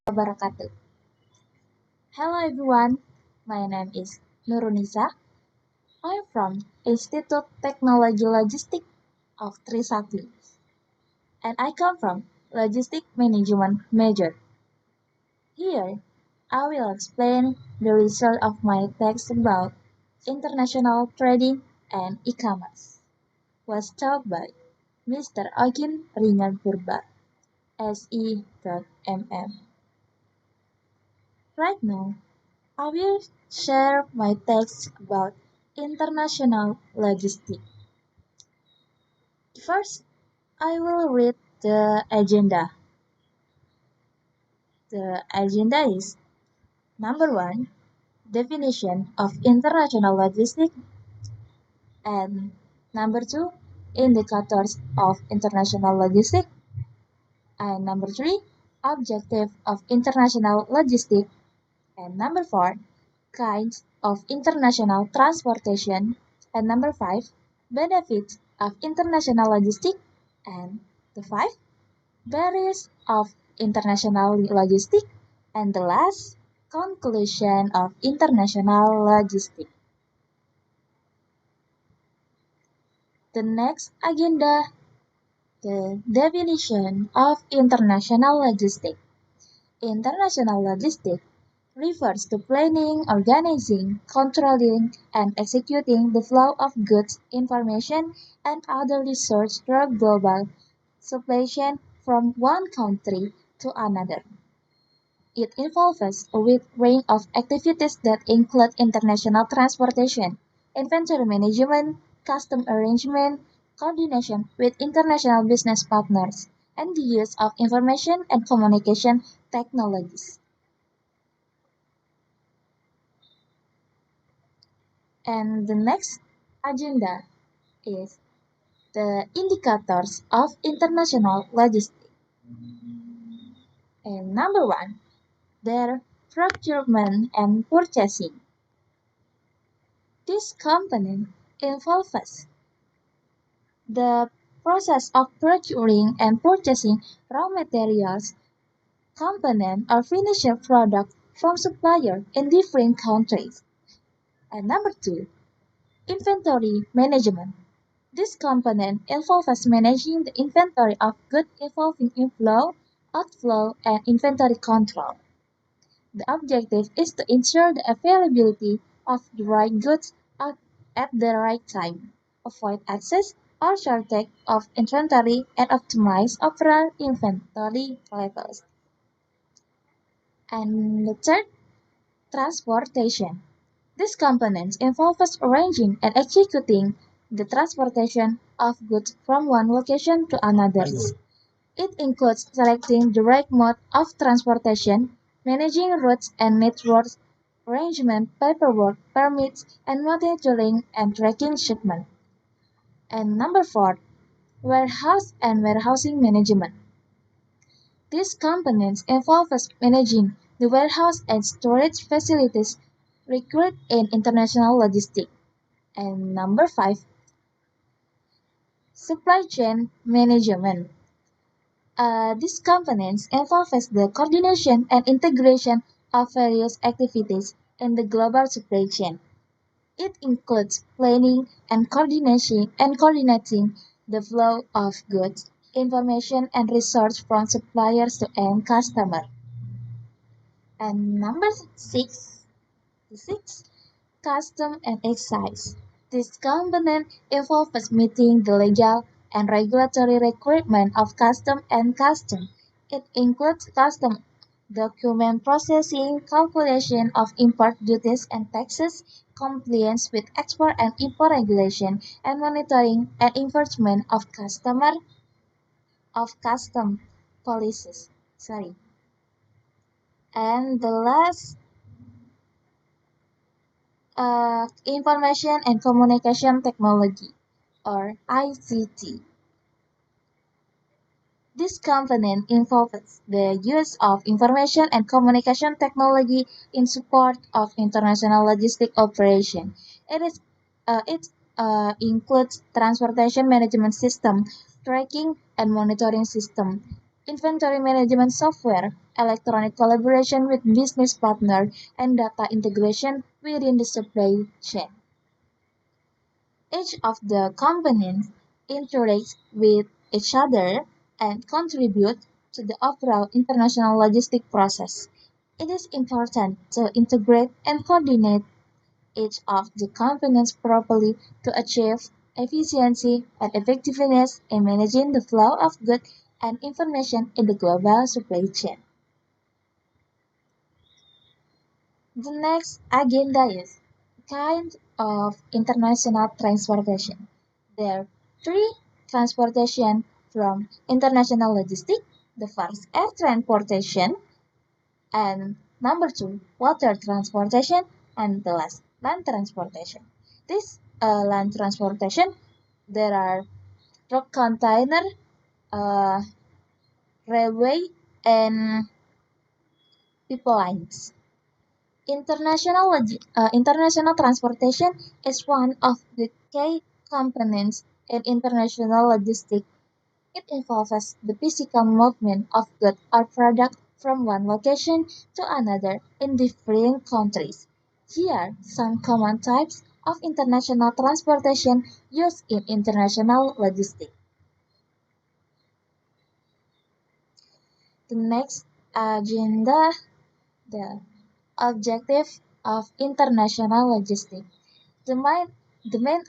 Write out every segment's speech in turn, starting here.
Wabarakatuh. Hello everyone, my name is Nurunisa. I'm from Institute Technology Logistic of Trisakti, and I come from Logistic Management major. Here, I will explain the result of my text about international trading and e-commerce. Was taught by Mr. Agin Ringan Purba, SE.MM. Right now, I will share my text about international logistics. First, I will read the agenda. The agenda is number 1, definition of international logistics, and number 2, indicators of international logistics, and number 3, objective of international logistics, and number 4, kinds of international transportation, and number 5, benefits of international logistics, and the 5, barriers of international logistics, and the last, conclusion of international logistics. The next agenda, the definition of international logistics. International logistics refers to planning, organizing, controlling, and executing the flow of goods, information, and other resources through global supply chain from one country to another. It involves a wide range of activities that include international transportation, inventory management, custom arrangement, coordination with international business partners, and the use of information and communication technologies. And the next agenda is the indicators of international logistics. And number 1, their procurement and purchasing. This component involves the process of procuring and purchasing raw materials, component or finished product from suppliers in different countries. And number 2, inventory management. This component involves managing the inventory of goods involving inflow, outflow, and inventory control. The objective is to ensure the availability of the right goods at the right time, avoid excess or shortage of inventory, and optimize overall inventory levels. And the third, transportation. This component involves arranging and executing the transportation of goods from one location to another. It includes selecting the right mode of transportation, managing routes and network arrangement, paperwork, permits, and monitoring and tracking shipment. And number 4, warehouse and warehousing management. These components involve managing the warehouse and storage facilities required in international logistics. And number 5, supply chain management. These components involve the coordination and integration of various activities in the global supply chain. It includes planning and coordinating the flow of goods, information, and resources from suppliers to end customer. And number 6, custom and excise. This component involves meeting the legal and regulatory requirements of custom. It includes custom document processing, calculation of import duties and taxes, compliance with export and import regulation, and monitoring and enforcement of custom policies. Sorry. And the last Information and Communication Technology, or ICT. This component involves the use of information and communication technology in support of international logistic operation. It includes transportation management system, tracking and monitoring system, inventory management software, electronic collaboration with business partner, and data integration within the supply chain. Each of the components interacts with each other and contribute to the overall international logistic process. It is important to integrate and coordinate each of the components properly to achieve efficiency and effectiveness in managing the flow of goods and information in the global supply chain. The next agenda is kind of international transportation. There are three transportation from international logistics. The first, air transportation, and number two, water transportation, and the last, land transportation. This land transportation, there are truck container, uh, railway, and pipelines. International transportation is one of the key components in international logistics. It involves the physical movement of goods or products from one location to another in different countries. Here are some common types of international transportation used in international logistics. The next agenda, the objective of international logistics. The main, the main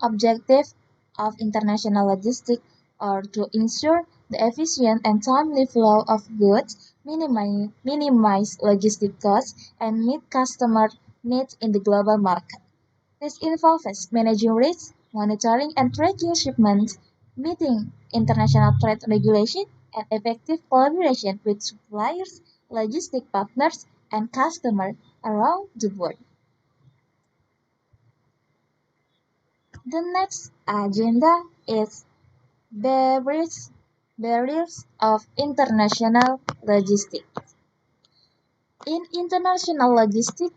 objective of international logistics are to ensure the efficient and timely flow of goods, minimize logistic costs, and meet customer needs in the global market. This involves managing risks, monitoring and tracking shipments, meeting international trade regulation, and effective collaboration with suppliers, logistic partners, and customers around the world. The next agenda is barriers, barriers of international logistics. In international logistics,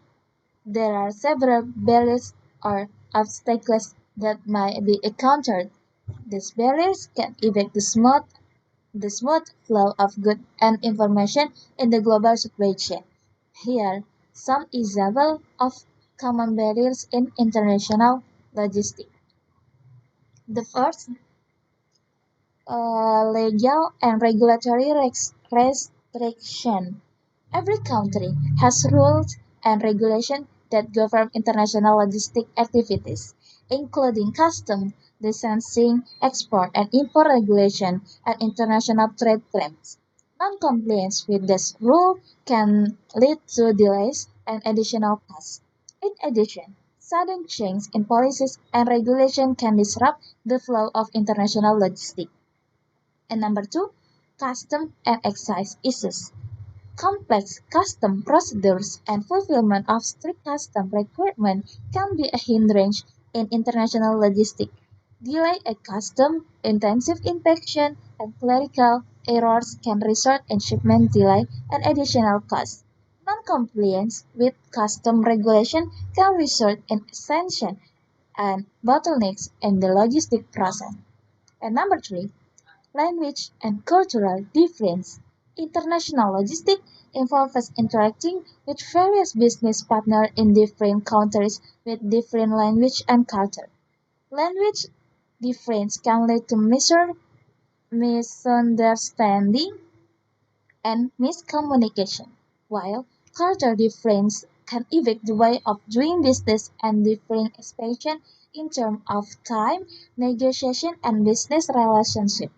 there are several barriers or obstacles that might be encountered. These barriers can affect the smooth flow of goods and information in the global supply chain. Here, some examples of common barriers in international logistics. The first, legal and regulatory restriction. Every country has rules and regulations that govern international logistic activities, including customs, licensing, export and import regulation, and international trade claims. Non-compliance with this rule can lead to delays and additional costs. In addition, sudden changes in policies and regulation can disrupt the flow of international logistics. And number two, custom and excise issues. Complex custom procedures and fulfillment of strict custom requirements can be a hindrance in international logistics. Delay at custom, intensive inspection, and clerical errors can result in shipment delay and additional costs. Non-compliance with custom regulation can result in extension and bottlenecks in the logistic process. And number three, language and cultural difference. International logistics involves interacting with various business partners in different countries with different language and culture. Language difference can lead to misunderstanding and miscommunication, while culture difference can affect the way of doing business and differing expectations in terms of time, negotiation, and business relationship.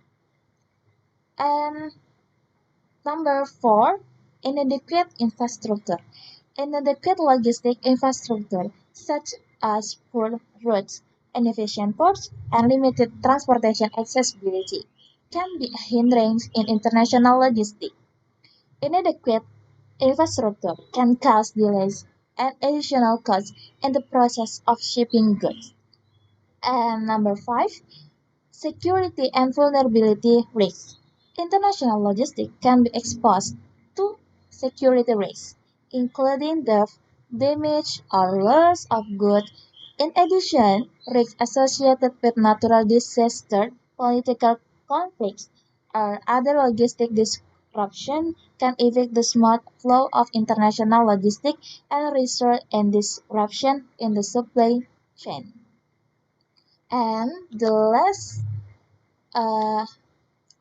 And number four, inadequate infrastructure. Inadequate logistic infrastructure, such as poor roads, inefficient ports, and limited transportation accessibility, can be a hindrance in international logistics. Inadequate infrastructure can cause delays and additional costs in the process of shipping goods. And number five, security and vulnerability risks. International logistics can be exposed to security risks, including theft, damage, or loss of goods. In addition, risks associated with natural disasters, political conflicts, or other logistic disruption can affect the smooth flow of international logistics and result in disruption in the supply chain. And the last uh,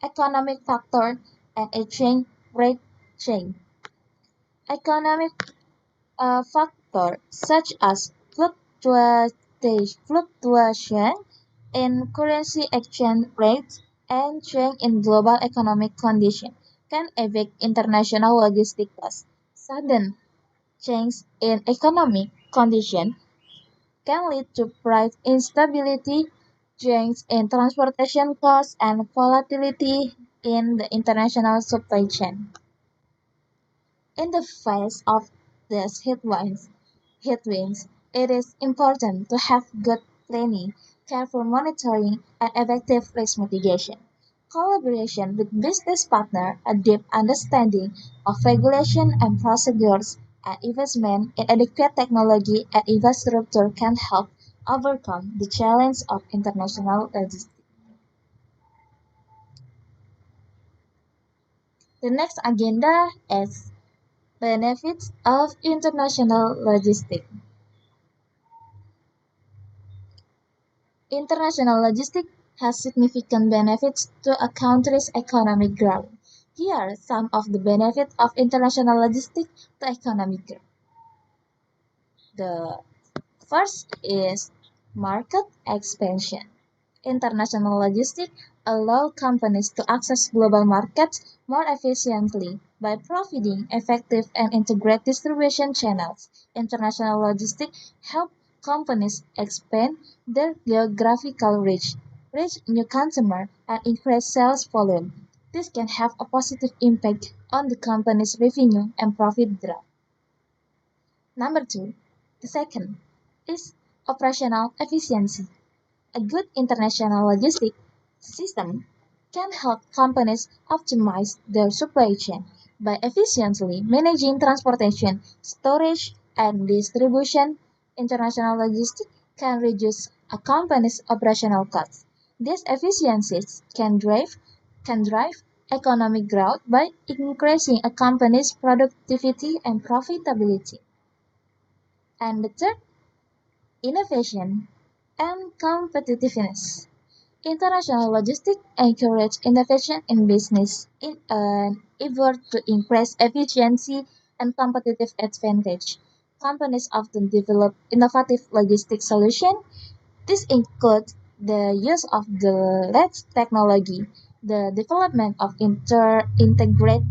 economic factor and exchange rate change. Economic factors such as fluctuation in currency exchange rates and change in global economic conditions can affect international logistics costs. Sudden change in economic conditions can lead to price instability, change in transportation costs, and volatility in the international supply chain. In the face of these headwinds, it is important to have good planning, careful monitoring, and effective risk mitigation. Collaboration with business partners, a deep understanding of regulation and procedures, and investment in adequate technology and infrastructure can help overcome the challenge of international logistics. The next agenda is benefits of international logistics. International logistics has significant benefits to a country's economic growth. Here are some of the benefits of international logistics to economic growth. The first is market expansion. International logistics allow companies to access global markets more efficiently by providing effective and integrated distribution channels. International logistics help companies expand their geographical reach new customers, and increase sales volume. This can have a positive impact on the company's revenue and profit growth. Number two, the second is operational efficiency. A good international logistics system can help companies optimize their supply chain by efficiently managing transportation, storage, and distribution. International logistics can reduce a company's operational costs. These efficiencies can drive economic growth by increasing a company's productivity and profitability. And the third, innovation and competitiveness. International logistics encourage innovation in business in an effort to increase efficiency and competitive advantage. Companies often develop innovative logistics solutions. This includes the use of the latest technology, the development of integrated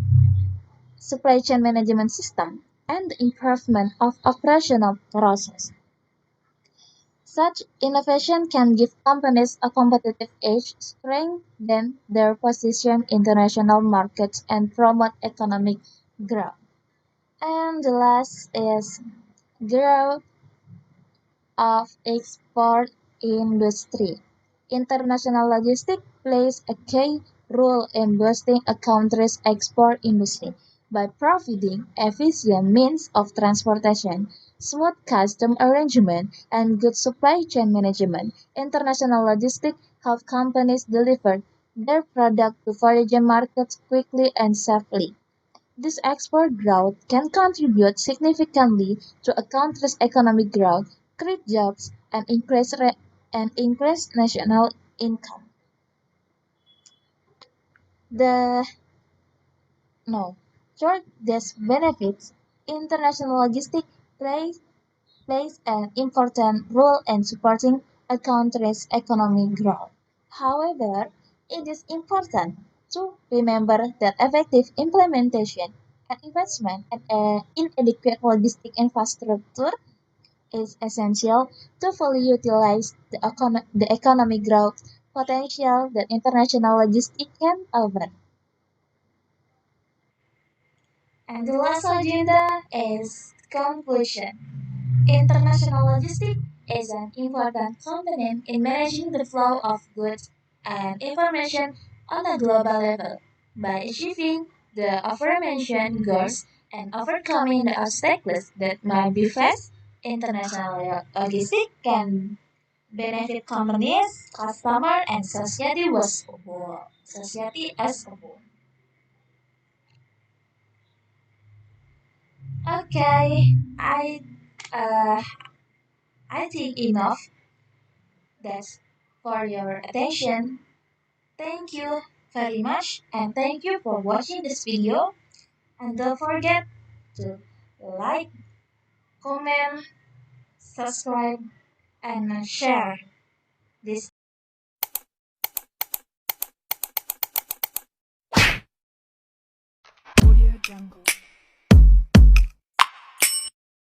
supply chain management system, and the improvement of operational process. Such innovation can give companies a competitive edge, strengthen their position in international markets, and promote economic growth. And the last is growth of export industry. International logistics plays a key role in boosting a country's export industry by providing efficient means of transportation, smooth custom arrangement, and good supply chain management. International logistics help companies deliver their product to foreign markets quickly and safely. This export growth can contribute significantly to a country's economic growth, create jobs, and increase national income. The no, Short these benefits, international logistics plays an important role in supporting a country's economic growth. However, it is important to remember that effective implementation and investment in adequate logistic infrastructure is essential to fully utilize the economic growth potential that international logistics can offer. And the last agenda is Conclusion: international logistics is an important component in managing the flow of goods and information on a global level. By achieving the aforementioned goals and overcoming the obstacles that might be faced, international logistics can benefit companies, customers, and society as a whole. Okay, uh, I think enough. That's for your attention. Thank you very much, and thank you for watching this video. And don't forget to like, comment, subscribe, and share this. Audio Jungle.